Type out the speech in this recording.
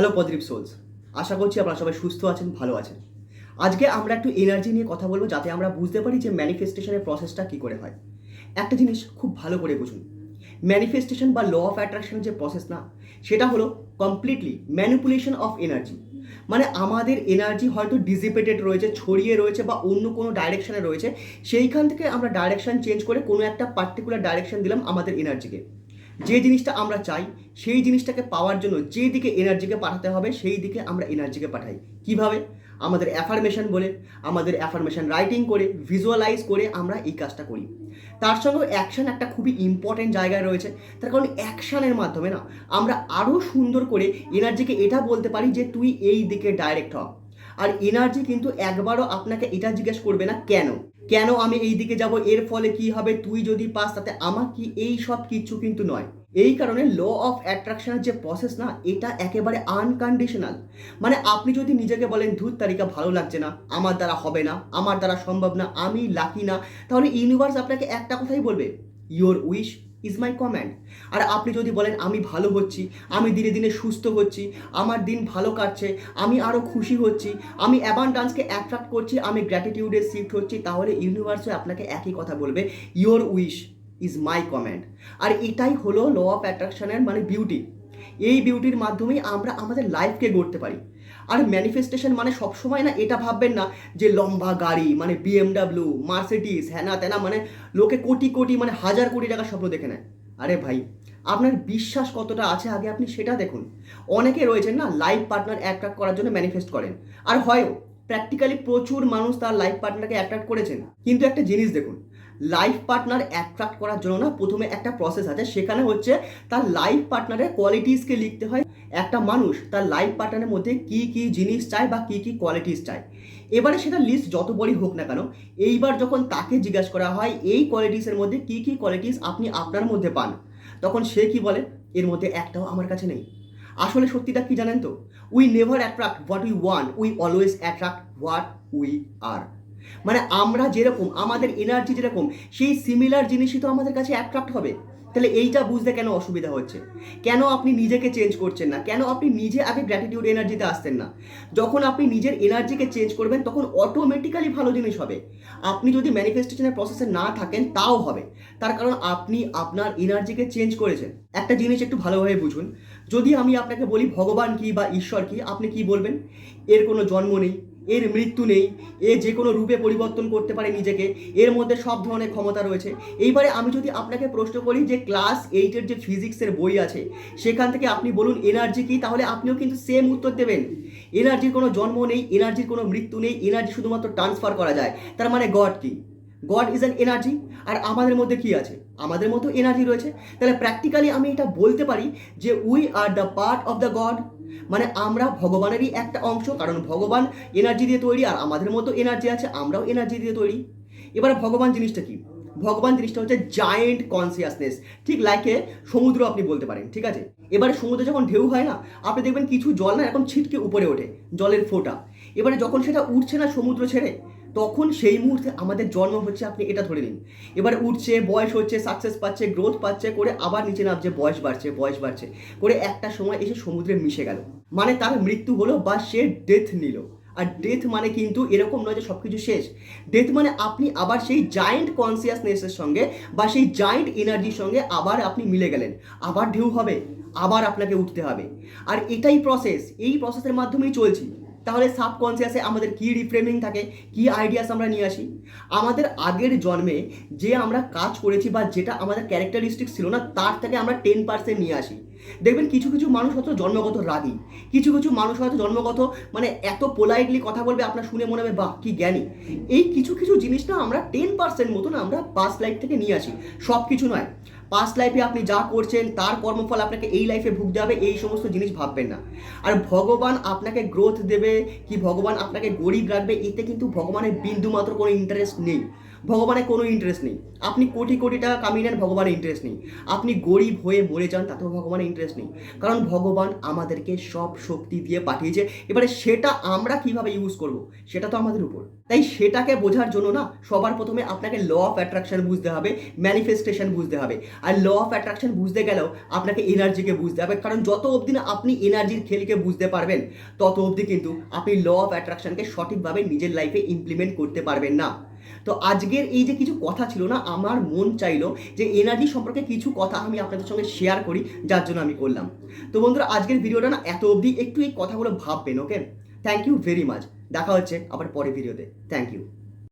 Hello positive sols, আশা করছি আপনারা সবাই সুস্থ আছেন, ভালো আছেন। আজকে আমরা একটু এনার্জি নিয়ে কথা বলবো, যাতে আমরা বুঝতে পারি যে ম্যানিফেস্টেশনের প্রসেসটা কী করে হয়। একটা জিনিস খুব ভালো করে বুঝুন, ম্যানিফেস্টেশন বা ল অফ অ্যাট্রাকশনের যে প্রসেস না, সেটা হলো কমপ্লিটলি ম্যানিপুলেশন অফ এনার্জি। মানে আমাদের এনার্জি হয়তো ডিসিপেটেড রয়েছে, ছড়িয়ে রয়েছে বা অন্য কোনো ডাইরেকশনে রয়েছে, সেইখান থেকে আমরা ডাইরেকশন চেঞ্জ করে কোনো একটা পার্টিকুলার ডাইরেকশন দিলাম আমাদের এনার্জিকে। যে জিনিসটা আমরা চাই সেই জিনিসটাকে পাওয়ার জন্য যে দিকে এনার্জিকে পাঠাতে হবে সেই দিকে আমরা এনার্জিকে পাঠাই। কিভাবে? আমাদের অ্যাফার্মেশন বলে, আমাদের অ্যাফার্মেশন রাইটিং করে, ভিজুয়ালাইজ করে আমরা এই কাজটা করি। তার সঙ্গেও অ্যাকশন একটা খুবই ইম্পর্টেন্ট জায়গায় রয়েছে। তার কারণ অ্যাকশনের মাধ্যমে না আমরা আরও সুন্দর করে এনার্জিকে এটা বলতে পারি যে তুই এই দিকে ডাইরেক্ট হ। আর এনার্জি কিন্তু একবারও আপনাকে এটা জিজ্ঞেস করবে না কেন কেন আমি এই দিকে যাব, এর ফলে কি হবে, তুই যদি পাস তাতে আমার কি, এই সব কিছু কিন্তু নয়। এই কারণে ল অফ অ্যাট্রাকশনের যে প্রসেস না, এটা একেবারে আনকন্ডিশনাল। মানে আপনি যদি নিজেকে বলেন ধূর তারিকা ভালো লাগছে না, আমার দ্বারা হবে না, আমার দ্বারা সম্ভব না, আমি লাকি না, তাহলে ইউনিভার্স আপনাকে একটা কথাই বলবে, your wish is my command. আর আপনি যদি বলেন আমি ভালো হচ্ছি, আমি দিনে দিনে সুস্থ হচ্ছি, আমার দিন ভালো কাটছে, আমি আরও খুশি হচ্ছি, আমি অ্যাবান্ডান্সকে অ্যাট্রাক্ট করছি, আমি গ্র্যাটিটিউডে শিফট হচ্ছি, তাহলে ইউনিভার্সও আপনাকে একই কথা বলবে, your wish is my command. আর এটাই হলো ল অফ অ্যাট্রাকশনের মানে বিউটি। এই বিউটির মাধ্যমেই আমরা আমাদের লাইফকে গড়তে পারি। আর ম্যানিফেস্টেশন মানে সবসময় না এটা ভাববেন না যে লম্বা গাড়ি মানে BMW, মার্সিডিস, হ্যানা ত্যানা, মানে লোকে কোটি কোটি মানে হাজার কোটি টাকার স্বপ্ন দেখে নেয়। আরে ভাই, আপনার বিশ্বাস কতটা আছে আগে আপনি সেটা দেখুন। অনেকে রয়েছেন না, লাইফ পার্টনার অ্যাট্রাক্ট করার জন্য ম্যানিফেস্ট করেন, আর হয়ও প্র্যাকটিক্যালি প্রচুর মানুষ তার লাইফ পার্টনারকে অ্যাট্রাক্ট করেছেন। কিন্তু একটা জিনিস দেখুন, লাইফ পার্টনার অ্যাট্রাক্ট করার জন্য না প্রথমে একটা প্রসেস আছে, সেখানে হচ্ছে তার লাইফ পার্টনারের কোয়ালিটিসকে লিখতে হয়। একটা মানুষ তার লাইফ পার্টনারের মধ্যে কী কী জিনিস চায় বা কী কী কোয়ালিটিস চায়, এবারে সেটা লিস্ট যত বড়ই হোক না কেন, এইবার যখন তাকে জিজ্ঞাসা করা হয় এই কোয়ালিটিসের মধ্যে কী কী কোয়ালিটিস আপনি আপনার মধ্যে পান, তখন সে কি বলে, এর মধ্যে একটাও আমার কাছে নেই। আসলে সত্যিটা কি জানেন তো, we never attract what we want, we always attract what we are. মানে আমরা যেরকম, আমাদের এনার্জি যেরকম, সেই সিমিলার জিনিসই তো আমাদের কাছে অ্যাট্রাক্ট হবে। তাহলে এইটা বুঝতে কেন অসুবিধা হচ্ছে? কেন আপনি নিজেকে চেঞ্জ করছেন না? কেন আপনি নিজে আগে গ্র্যাটিটিউড এনার্জিতে আসতেন না? যখন আপনি নিজের এনার্জিকে চেঞ্জ করবেন তখন অটোমেটিক্যালি ভালো জিনিস হবে। আপনি যদি ম্যানিফেস্টেশনের প্রসেসে না থাকেন তাও হবে, তার কারণ আপনি আপনার এনার্জিকে চেঞ্জ করেছেন। একটা জিনিস একটু ভালোভাবে বুঝুন, যদি আমি আপনাকে বলি ভগবান কি বা ঈশ্বর কি, আপনি কি বলবেন? এর কোনো জন্ম নেই, এর মৃত্যু নেই, এ যে কোনো রূপে পরিবর্তন করতে পারে নিজেকে, এর মধ্যে সব ধরনের ক্ষমতা রয়েছে। এইবারে আমি যদি আপনাকে প্রশ্ন করি যে ক্লাস 8-এর যে ফিজিক্সের বই আছে সেখান থেকে আপনি বলুন এনার্জি কি, তাহলে আপনিও কিন্তু সেম উত্তর দেবেন। এনার্জির কোনো জন্ম নেই, এনার্জির কোনো মৃত্যু নেই, এনার্জি শুধুমাত্র ট্রান্সফার করা যায়। তার মানে গড কি? God is an energy. আর আমাদের মধ্যে কি আছে? আমাদের মধ্যে এনার্জি রয়েছে। তাহলে প্র্যাকটিক্যালি আমি এটা বলতে পারি যে we are the part of the god. মানে আমরা ভগবানেরই একটা অংশ, কারণ ভগবান এনার্জি দিয়ে তৈরি, আর আমাদের মতো এনার্জি আছে, আমরাও এনার্জি দিয়ে তৈরি। এবার ভগবান জিনিসটা কি? ভগবান জিনিসটা হচ্ছে জায়েন্ট কনসিয়াসনেস, ঠিক লাইকে সমুদ্র আপনি বলতে পারেন, ঠিক আছে? এবারে সমুদ্রে যখন ঢেউ হয় না, আপনি দেখবেন কিছু জল না এরকম ছিটকে উপরে ওঠে, জলের ফোঁটা। এবারে যখন সেটা উঠছে না সমুদ্র ছেড়ে, তখন সেই মুহূর্তে আমাদের জন্ম হচ্ছে, আপনি এটা ধরে নিন। এবার উঠছে, বয়স হচ্ছে, সাকসেস পাচ্ছে, গ্রোথ পাচ্ছে, করে আবার নিচে নামছে, বয়স বাড়ছে, বয়স বাড়ছে, করে একটা সময় এসে সমুদ্রে মিশে গেল। মানে তার মৃত্যু হলো বা সে ডেথ নিল। আর ডেথ মানে কিন্তু এরকম নয় যে সব কিছু শেষ। ডেথ মানে আপনি আবার সেই জায়েন্ট কনসিয়াসনেসের সঙ্গে বা সেই জায়েন্ট এনার্জির সঙ্গে আবার আপনি মিলে গেলেন। আবার ঢেউ হবে, আবার আপনাকে উঠতে হবে। আর এটাই প্রসেস, এই প্রসেসের মাধ্যমেই চলছি। তাহলে সাবকনসিয়াসে আমাদের কী রিফ্রেমিং থাকে, কী আইডিয়াস আমরা নিয়ে আসি? আমাদের আগের জন্মে যে আমরা কাজ করেছি বা যেটা আমাদের ক্যারেক্টারিস্টিক ছিল না, তার থেকে আমরা 10% নিয়ে আসি। দেখবেন কিছু কিছু মানুষ হয়তো জন্মগত রাগী, কিছু কিছু মানুষ হয়তো জন্মগত মানে এত পোলাইটলি কথা বলবে আপনার শুনে মনে হবে বাহ কি জ্ঞানী। এই কিছু কিছু জিনিসটা আমরা 10% মতন আমরা পাস্ট লাইফ থেকে নিয়ে আসি, সব কিছু নয়। পাস্ট লাইফে আপনি যা করছেন তার কর্মফল আপনাকে এই লাইফে ভুগতে হবে, এই সমস্ত জিনিস ভাববেন না। আর ভগবান আপনাকে গ্রোথ দেবে কি ভগবান আপনাকে গরিব রাখবে, এতে কিন্তু ভগবানের বিন্দু মাত্র কোনো ইন্টারেস্ট নেই। ভগবানের কোনো ইন্টারেস্ট নেই। আপনি কোটি কোটি টাকা কামিয়ে নেন, ভগবানের ইন্টারেস্ট নেই। আপনি গরিব হয়ে মরে যান, তাতেও ভগবানের ইন্টারেস্ট নেই। কারণ ভগবান আমাদেরকে সব শক্তি দিয়ে পাঠিয়েছে, এবারে সেটা আমরা কিভাবে ইউজ করব সেটা তো আমাদের উপর। তাই সেটাকে বোঝার জন্য না সবার প্রথমে আপনাকে ল অফ অ্যাট্রাকশন বুঝতে হবে, ম্যানিফেস্টেশন বুঝতে হবে। আর ল অফ অ্যাট্রাকশন বুঝতে গেলেও আপনাকে এনার্জিকে বুঝতে হবে, কারণ যত অবধি না আপনি এনার্জির খেলকে বুঝতে পারবেন তত অবধি কিন্তু আপনি ল অফ অ্যাট্রাকশনকে সঠিকভাবে নিজের লাইফে ইমপ্লিমেন্ট করতে পারবেন না। তো আজকের এই যে কিছু কথা ছিল না, আমার মন চাইলো যে এনার্জি সম্পর্কে কিছু কথা আমি আপনাদের সঙ্গে শেয়ার করি, যার জন্য আমি করলাম। তো বন্ধুরা, আজকের ভিডিওটা না এত অবধি, একটু এই কথাগুলো ভাববেন। Okay, thank you very much. দেখা হচ্ছে আবার পরের ভিডিওতে। Thank you.